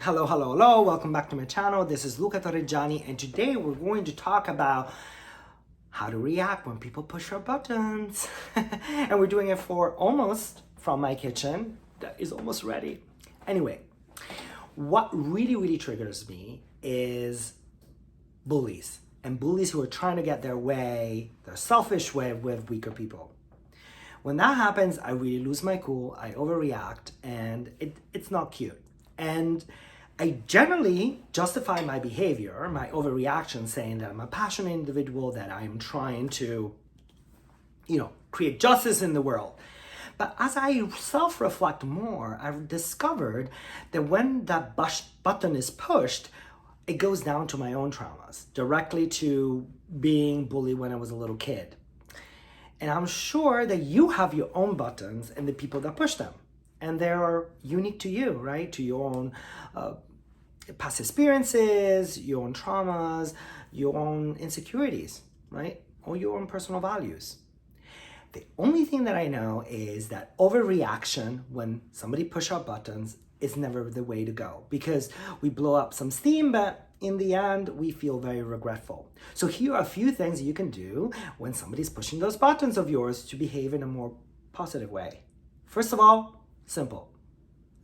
Hello, welcome back to my channel. This is Luca Torreggiani, and today we're going to talk about how to react when people push our buttons. And we're doing it from my kitchen that is almost ready. Anyway, what really triggers me is bullies, and bullies who are trying to get their way, their selfish way with weaker people. When that happens, I really lose my cool, I overreact, and it's not cute. And I generally justify my behavior, my overreaction, saying that I'm a passionate individual, that I'm trying to, create justice in the world. But as I self-reflect more, I've discovered that when that button is pushed, it goes down to my own traumas, directly to being bullied when I was a little kid. And I'm sure that you have your own buttons and the people that push them. And they are unique to you, right? To your own past experiences, your own traumas, your own insecurities, right? Or your own personal values. The only thing that I know is that overreaction when somebody pushes our buttons is never the way to go, because we blow up some steam, but in the end, we feel very regretful. So here are a few things you can do when somebody's pushing those buttons of yours to behave in a more positive way. First of all, simple.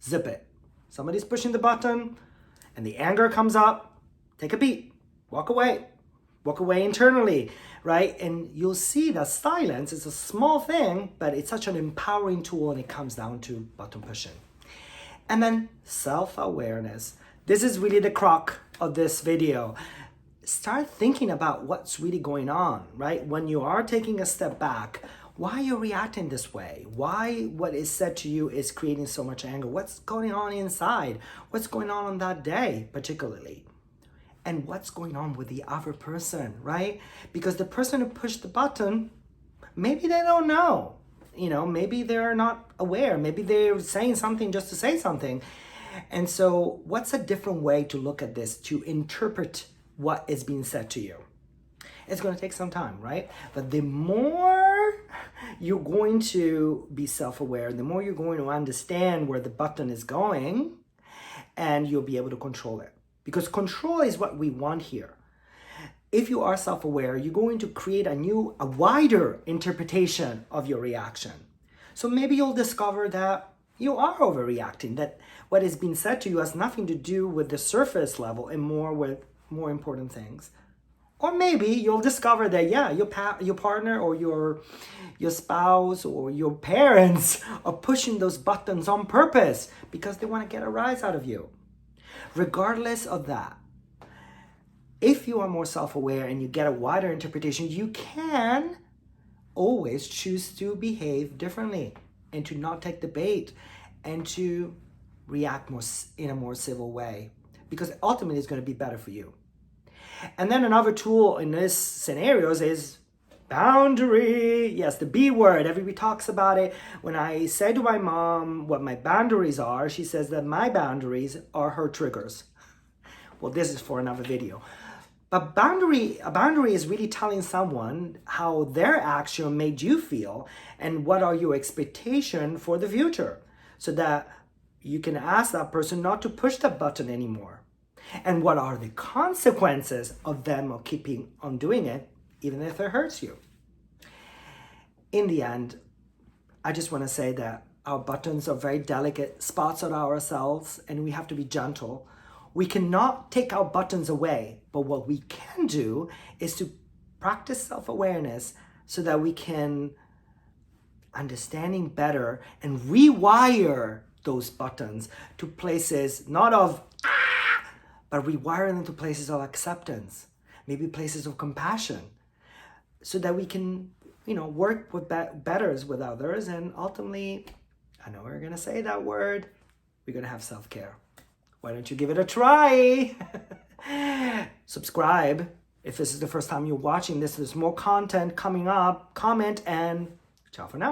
Zip it. Somebody's pushing the button and the anger comes up. Take a beat. Walk away. Walk away internally, right? And you'll see that silence is a small thing, but it's such an empowering tool when it comes down to button pushing. And then self-awareness. This is really the crux of this video. Start thinking about what's really going on, right? When you are taking a step back, why you're reacting this way, why what is said to you is creating so much anger, what's going on inside, what's going on that day particularly, and what's going on with the other person, right? Because the person who pushed the button, maybe they don't know, maybe they're not aware, maybe they're saying something just to say something. And so what's a different way to look at this, to interpret what is being said to you? It's going to take some time, right? But the more you're going to be self-aware, the more you're going to understand where the button is going, and you'll be able to control it. Because control is what we want here. If you are self-aware, you're going to create a wider interpretation of your reaction. So maybe you'll discover that you are overreacting, that what is being said to you has nothing to do with the surface level and more with more important things. Or maybe you'll discover that, your partner or your spouse or your parents are pushing those buttons on purpose because they want to get a rise out of you. Regardless of that, if you are more self-aware and you get a wider interpretation, you can always choose to behave differently and to not take the bait and to react in a more civil way, because ultimately it's going to be better for you. And then another tool in this scenarios is boundary. Yes, the B word. Everybody talks about it. When I say to my mom what my boundaries are, she says that my boundaries are her triggers. Well, this is for another video. But a boundary is really telling someone how their action made you feel and what are your expectations for the future, so that you can ask that person not to push that button anymore. And what are the consequences of them keeping on doing it, even if it hurts you? In the end, I just want to say that our buttons are very delicate spots on ourselves, and we have to be gentle. We cannot take our buttons away, but what we can do is to practice self-awareness so that we can understanding better and rewire those buttons to places not of but rewire them to places of acceptance, maybe places of compassion, so that we can, work with betters with others, and ultimately, I know we're gonna say that word, we're gonna have self-care. Why don't you give it a try? Subscribe if this is the first time you're watching this. There's more content coming up. Comment, and ciao for now.